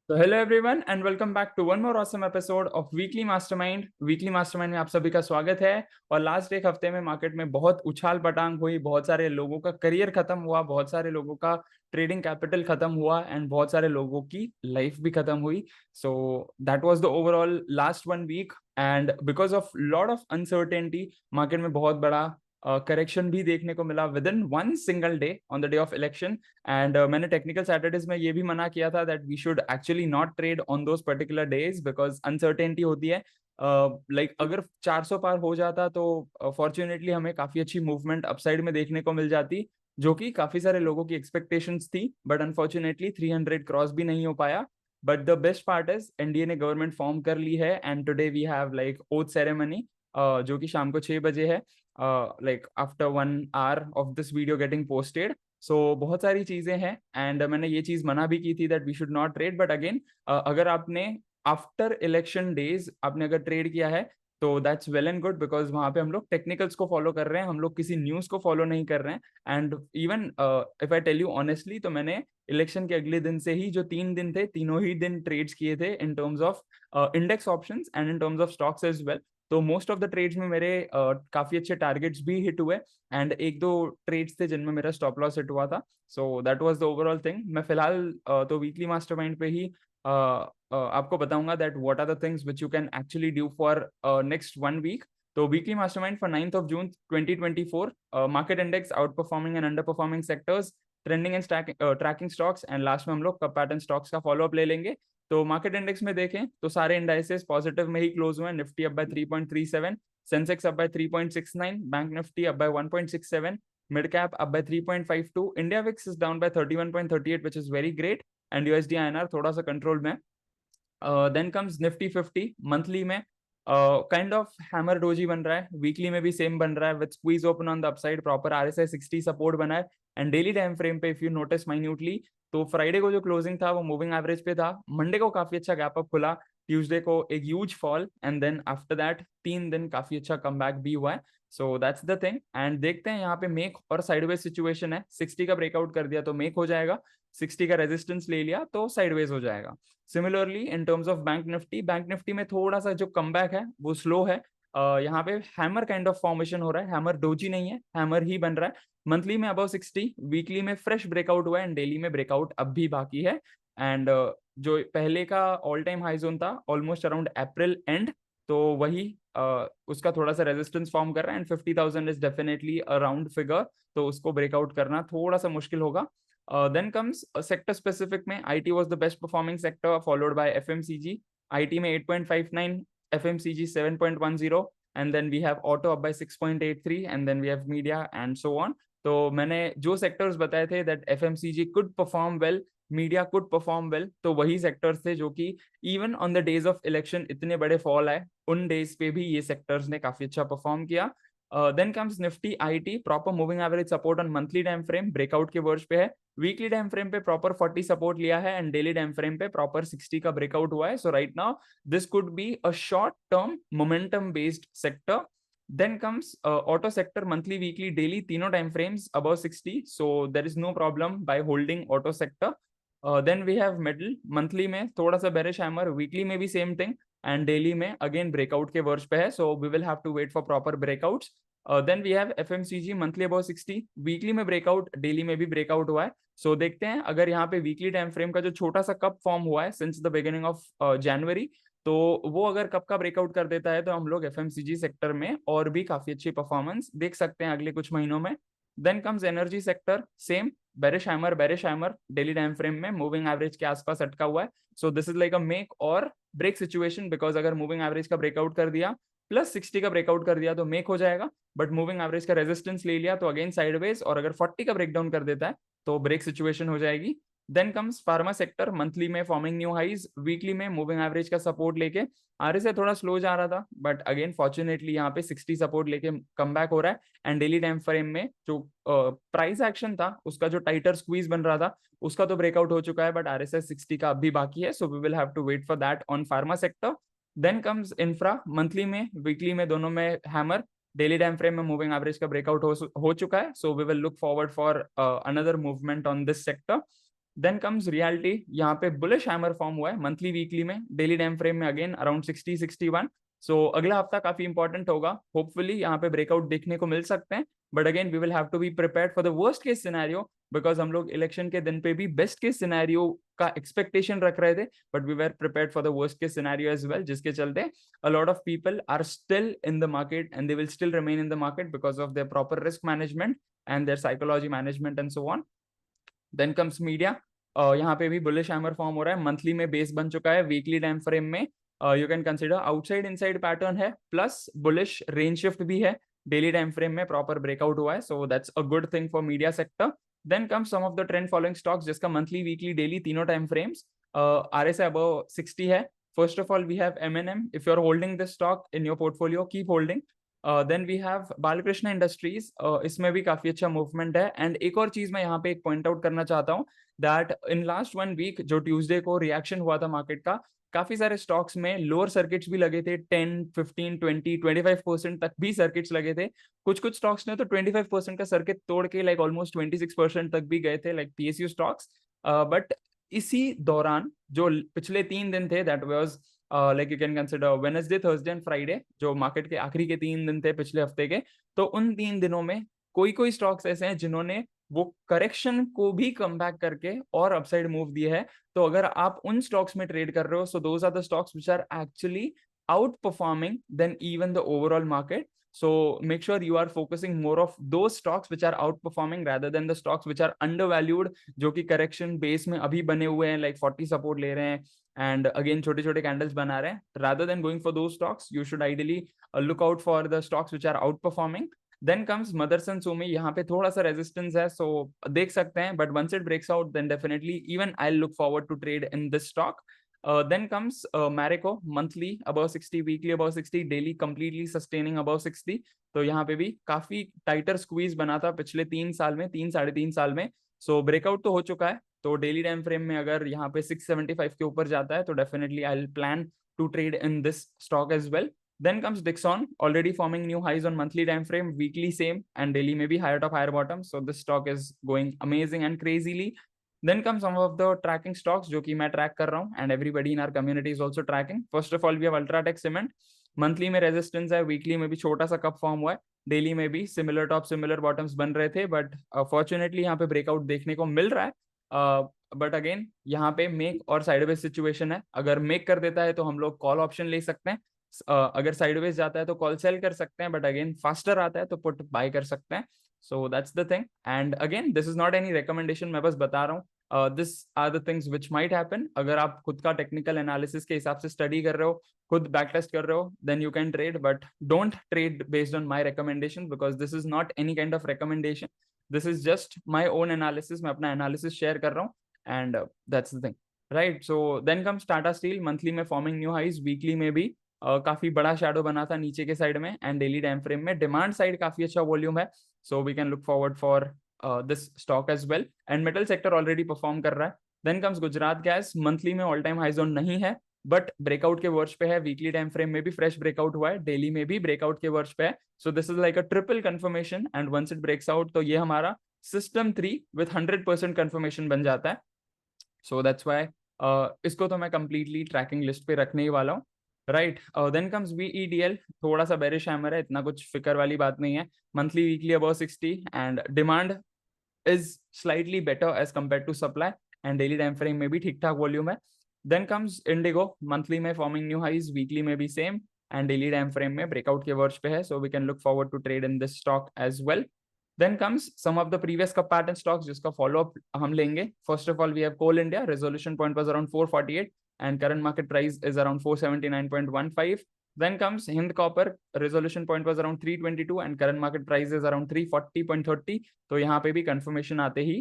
तो hello everyone and welcome back to one more awesome episode of weekly mastermind. Weekly mastermind में आप सभी का स्वागत है। और लास्ट एक हफ्ते में मार्केट में बहुत उछाल पटांग हुई, बहुत सारे लोगों का करियर खत्म हुआ, बहुत सारे लोगों का ट्रेडिंग कैपिटल खत्म हुआ एंड बहुत सारे लोगों की लाइफ भी खत्म हुई। So that was the overall last 1 week and because of lot of uncertainty market में बहुत बड़ा करेक्शन भी देखने को मिला within one single day on the day of election. And मैंने टेक्निकल सैटरडेज में ये भी मना किया था that we should actually not trade on those particular days because uncertainty होती है। लाइक अगर 400 पार हो जाता तो फॉर्चुनेटली हमें काफी अच्छी मूवमेंट अपसाइड में देखने को मिल जाती, जो कि काफी सारे लोगों की एक्सपेक्टेशंस थी। बट अनफॉर्चुनेटली 300 क्रॉस भी नहीं हो पाया। But the best part is NDA ने गवर्नमेंट फॉर्म कर ली है and today we have like oath ceremony, जो कि शाम को 6 बजे है, like after 1 hour of this video getting posted. सो बहुत सारी चीजें हैं एंड मैंने ये चीज मना भी की थी that we should not trade. But again अगर आपने आफ्टर इलेक्शन डेज आपने अगर ट्रेड किया है तो that's well and good because वहां पे हम लोग टेक्निकल्स को फॉलो कर रहे हैं, हम लोग किसी न्यूज को फॉलो नहीं कर रहे हैं। And even if I tell you honestly तो मैंने इलेक्शन के अगले दिन से ही जो 3 दिन थे तीनों ही दिन ट्रेड्स किए थे in terms of index options and in terms of stocks as well. तो मोस्ट ऑफ द ट्रेड्स में मेरे काफी अच्छे टारगेट्स भी हिट हुए एंड एक दो ट्रेड्स थे जिनमें मेरा स्टॉप लॉस हिट हुआ था। So that was the overall thing. मैं फिलहाल तो वीकली मास्टरमाइंड पे ही आपको बताऊंगा that what are the things which you can actually do for next 1 week. तो weekly mastermind for 9th of June 2024, market index outperforming and underperforming sectors, trending and tracking stocks and last में हम लोग cup pattern stocks का follow up ले लेंगे। तो market index में देखें तो सारे इंडाइसेस पॉजिटिव में ही क्लोज हुए हैं। Nifty up by 3.37, Sensex up by 3.69, bank Nifty up by 1.67, mid cap up by 3.52, India VIX is down by 31.38 which is very great and USD INR थोड़ा सा control में। देन कम्स निफ्टी 50 मंथली में kind of hammer doji बन रहा है, weekly में भी same बन रहा है with squeeze open on the upside, proper RSI 60 support बना है। एंड डेली टाइम फ्रेम पे इफ यू नोटिस माइन्यूटली तो फ्राइडे को जो क्लोजिंग था वो मूविंग एवरेज पे था, मंडे को काफी अच्छा गैप अप खुला, ट्यूसडे को एक huge fall and then after that 3 दिन काफी अच्छा कमबैक भी हुआ है। So that's the thing and देखते हैं यहाँ पे मेक और साइडवेज सिचुएशन है। 60 का ब्रेकआउट कर दिया तो मेक हो जाएगा, 60 का रेजिस्टेंस ले लिया तो साइडवेज हो जाएगा। Similarly in terms of bank Nifty में थोड़ा सा जो कमबैक है वो स्लो है। यहाँ पे हैमर काइंड ऑफ फॉर्मेशन हो रहा है, हैमर डोजी नहीं है, हैमर ही बन रहा है। मंथली में अबव 60, वीकली में फ्रेश ब्रेकआउट हुआ है एंड डेली में ब्रेकआउट अब भी बाकी है। एंड जो पहले का ऑल टाइम हाई जोन था ऑलमोस्ट अराउंड अप्रैल एंड, तो वही उसका थोड़ा सा रेजिस्टेंस फॉर्म कर रहा है and 50,000 is definitely a round figure, तो उसको ब्रेकआउट करना थोड़ा सा मुश्किल होगा। Then comes a sector specific में IT was the best performing sector followed by FMCG. IT में 8.59, FMCG 7.10 and then we have auto up by 6.83 and then we have media and so on. तो मैंने जो sectors बताए थे that FMCG could perform well, media could perform well, तो वही sectors थे जो कि even on the days of election इतने बड़े फॉल आए उन डेज पे भी ये सेक्टर्स ने काफी अच्छा परफॉर्म किया। Then comes Nifty IT, proper moving average support on monthly time frame, breakout के वर्ष पे है, वीकली टाइम फ्रेम पे प्रॉपर 40 सपोर्ट लिया है एंड डेली टाइम फ्रेम पे प्रॉपर 60 का ब्रेकआउट हुआ है। So right now this could be a short term momentum based sector. Then comes auto sector, monthly weekly daily तीनों time frames above 60, so there is no problem bye holding auto sector. Then we have metal, monthly में थोड़ा सा bearish hammer, weekly में भी same thing and daily में again breakout के वर्ष पे है, so we will have to wait for proper breakouts. Then we have FMCG, monthly about 60, weekly में ब्रेकआउट, डेली में भी ब्रेकआउट हुआ है। सो देखते हैं अगर यहाँ पे वीकली टाइम फ्रेम का जो छोटा सा कप फॉर्म हुआ है since the beginning of January, तो वो अगर कप का ब्रेकआउट कर देता है तो हम लोग एफएमसीजी सेक्टर में और भी काफी अच्छी परफॉर्मेंस देख सकते हैं अगले कुछ महीनों में। Then comes energy sector, same bearish hammer daily time frame में मूविंग एवरेज के आसपास अटका हुआ है। So this is like a make or break situation because अगर मूविंग एवरेज का ब्रेकआउट कर दिया प्लस 60 का ब्रेकआउट कर दिया तो मेक हो जाएगा, बट मूविंग एवरेज का रेजिस्टेंस ले लिया तो अगेन साइडवेज, और अगर 40 का ब्रेकडाउन कर देता है तो ब्रेक सिचुएशन हो जाएगी। Then comes pharma sector, monthly में फॉर्मिंग न्यू हाइज, वीकली में मूविंग एवरेज का सपोर्ट लेके आरएसआई थोड़ा स्लो जा रहा था बट अगेन फॉर्चुनेटली यहाँ पे 60 सपोर्ट लेके कम बैक हो रहा है एंड डेली टाइम फ्रेम में जो प्राइस एक्शन था उसका जो टाइटर स्क्वीज बन रहा था उसका तो ब्रेकआउट हो चुका है बट आरएसआई 60 का अभी बाकी है, so we will have to wait for that on pharma sector. Then comes infra, monthly में वीकली में दोनों में हैमर, डेली टाइम फ्रेम में मूविंग एवरेज का ब्रेकआउट हो चुका है, so we will look forward for another movement on this sector. Then comes realty, यहाँ पे बुलिश हैमर फॉर्म हुआ है मंथली वीकली में, डेली टाइम फ्रेम में अगेन अराउंड 60-61। सो अगला हफ्ता काफी इंपॉर्टेंट होगा, होपफुली यहाँ पे ब्रेकआउट देखने को मिल सकते हैं, but again we will have to be prepared for the worst case scenario, because हम लोग इलेक्शन के दिन पे भी बेस्ट केस सिनेरियो का एक्सपेक्टेशन रख रहे थे, but we were prepared for the worst case scenario as well, जिसके चलते a lot of people are still in the market and they will still remain in the market because of their proper risk management and their psychology management and so on. Then comes media. यहाँ पे भी bullish hammer form हो रहा है, monthly में base बन चुका है, वीकली टाइम फ्रेम में you can consider outside inside pattern है, प्लस बुलिश रेंज शिफ्ट भी है, डेली टाइम फ्रेम में प्रॉपर ब्रेकआउट हुआ है, so that's a good thing for media sector. Then come some of the trend following stocks जिसका monthly weekly daily तीनों time frames RSI above 60 है. First of all, we have M&M. If you're holding this stock in your portfolio, keep holding. Then we have Balkrishna industries, इसमें भी काफी अच्छा movement है. And एक और चीज मैं यहाँ पे एक पॉइंट आउट करना चाहता हूँ, दैट इन लास्ट 1 वीक जो ट्यूसडे को रिएक्शन हुआ था मार्केट का, काफी सारे स्टॉक्स में लोअर सर्किट्स भी लगे थे, 10, 15, 20, 25% तक भी सर्किट्स लगे थे. कुछ कुछ स्टॉक्स ने तो 25% का सर्किट तोड़ के लाइक ऑलमोस्ट 26% तक भी गए थे, लाइक PSU स्टॉक्स. बट इसी दौरान जो पिछले 3 दिन थे, that was like you can consider Wednesday, Thursday and Friday, जो मार्केट के आखिरी के 3 दिन थे पिछले हफ्ते के, तो उन 3 दिनों में कोई कोई स्टॉक्स ऐसे हैं जिन्होंने वो करेक्शन को भी कम बैक करके और अपसाइड मूव दिए है. तो अगर आप उन स्टॉक्स में ट्रेड कर रहे हो, so those are the stocks which are actually out performing than even the overall market. So make sure you are focusing more of those stocks which are outperforming rather than the stocks which are undervalued, जो कि correction base में अभी बने हुए हैं, like 40 support ले रहे हैं and again छोटे छोटे candles बना रहे हैं. Rather than going for those stocks, you should ideally look out for the stocks which are outperforming. Then comes Motherson Sumi, यहाँ पे थोड़ा सा resistance है, so देख सकते हैं, but once it breaks out, then definitely even I'll look forward to trade in this stock. Then comes Marico, monthly above 60, weekly above 60, daily completely sustaining above 60. तो यहाँ पे भी काफी टाइटर स्क्वीज बना था पिछले 3 साल में, 3-3.5 साल में. सो ब्रेकआउट तो हो चुका है, तो डेली टाइम फ्रेम में अगर यहाँ पे 675 के ऊपर जाता है तो definitely I will plan to trade in this stock as well. Then comes Dixon, already forming new highs on monthly time frame, weekly same, and daily maybe higher top, higher bottom. So this stock is going amazing and crazily. Then comes some of the tracking stocks जो कि मैं track कर रहा हूँ, and everybody in our community is also tracking. First of all, we have Ultratech Cement. Monthly में resistance है, weekly में भी छोटा सा कप फॉर्म हुआ है, डेली में भी सिमिलर टॉप सिमिलर बॉटम्स बन रहे थे, बट फॉर्चुनेटली यहाँ पे ब्रेकआउट देखने को मिल रहा है. बट अगेन यहाँ पे मेक और साइडवेज सिचुएशन है, अगर मेक कर देता है तो हम लोग कॉल ऑप्शन ले सकते हैं, अगर साइडवेज जाता है तो कॉल सेल कर सकते हैं, बट अगेन फास्टर आता है तो पुट बाय कर सकते हैं. So that's the thing. And again this is not any recommendation, मैं बस बता रहा हूँ. This are the things which might happen. अगर आप खुद का टेक्निकल एनालिसिस के हिसाब से स्टडी कर रहे हो, खुद बैक टेस्ट कर रहे हो, then you can trade, but don't trade based on my recommendation, because this is not any kind of recommendation. This is just my own analysis, मैं अपना एनालिसिस शेयर कर रहा हूँ, and that's the thing, right. So then comes Tata Steel, monthly में forming new highs, weekly में भी काफी बड़ा शैडो बना था नीचे के साइड में, एंड डेली टाइम फ्रेम में डिमांड साइड काफी अच्छा वॉल्यूम है, so we can look forward for this stock as well. And metal sector already perform कर रहा है. Then comes Gujarat Gas, monthly में ऑल टाइम हाई जोन नहीं है, बट ब्रेकआउट के वर्ष पे है, वीकली टाइम फ्रेम में भी फ्रेश ब्रेकआउट हुआ है, डेली में भी ब्रेकआउट के वर्ष पे है. So this is like a triple confirmation, and once it breaks out तो ये हमारा सिस्टम 3 विथ 100% कंफर्मेशन बन जाता है. सो दैट्स वाई इसको तो मैं कंप्लीटली ट्रैकिंग लिस्ट पे रखने ही वाला हूँ, राइट. देन कम्स VEDL, थोड़ा सा बेरिश हैमर है, इतना कुछ फिक्र वाली बात नहीं है, monthly weekly above 60, and demand is slightly better as compare to supply, and daily time frame में भी ठीक ठाक वॉल्यूम है. देन कम्स इंडिगो, मंथली में फॉर्मिंग न्यू हाइज, वीकली में भी same, and daily time frame में ब्रेकआउट के वर्ष पे है, so we can look forward to trade in this stock as well. Then comes some of the previous cup pattern stocks जिसका follow up हम लेंगे. First of all, we have Coal India. Resolution point was around 448 and current market price is around 479.15. Then comes Hind Copper. Resolution point was around 322 and current market price is around 340.30. तो यहाँ पे भी confirmation आते ही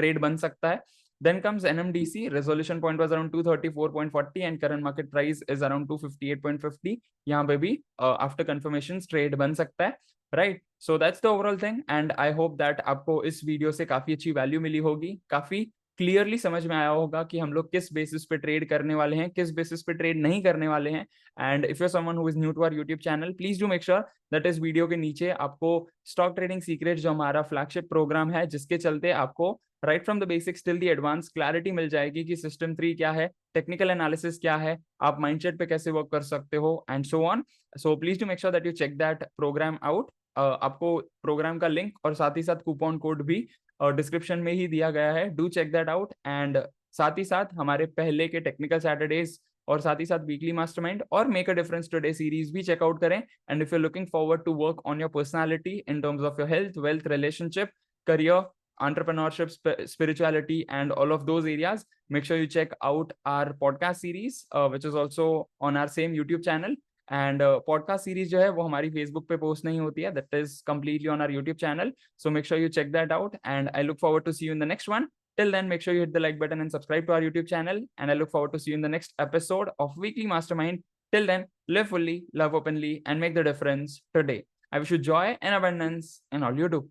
trade बन सकता है. Then comes NMDC. Resolution point was around 234.40 and current market price is around 258.50. यहाँ पे भी after confirmations trade बन सकता है, right. So that's the overall thing, and I hope that आपको इस वीडियो से काफी अच्छी वैल्यू मिली होगी, काफी क्लियरली समझ में आया होगा कि हम लोग किस बेसिस पे ट्रेड करने वाले हैं, किस बेसिस पे ट्रेड नहीं करने वाले हैं. And if you someone who is new to our YouTube channel, please do make sure that इस वीडियो के नीचे आपको स्टॉक ट्रेडिंग सीक्रेट जो हमारा फ्लैगशिप प्रोग्राम है, जिसके चलते आपको right from the basics till the advance clarity मिल जाएगी कि सिस्टम 3 क्या है, टेक्निकल एनालिसिस क्या है, आप माइंडसेट पे कैसे वर्क कर सकते हो and so on. So please to make sure that you check that programme out. आपको प्रोग्राम का लिंक और साथ ही साथ कूपन कोड भी डिस्क्रिप्शन में ही दिया गया है. Do check that out. And साथ ही साथ हमारे पहले के टेक्निकल सैटरडेज और साथ ही साथ वीकली मास्टरमाइंड और make a difference today series भी चेकआउट करें. And if you looking forward to work on your personality in terms of your health, wealth, relationship, career, entrepreneurship, spirituality, and all of those areas, make sure you check out our podcast series, which is also on our same YouTube channel. And podcast series जो है वो हमारी Facebook पे post नहीं होती है. That is completely on our YouTube channel. So make sure you check that out. And I look forward to see you in the next one. Till then, make sure you hit the like button and subscribe to our YouTube channel. And I look forward to see you in the next episode of Weekly Mastermind. Till then, live fully, love openly, and make the difference today. I wish you joy and abundance in all you do.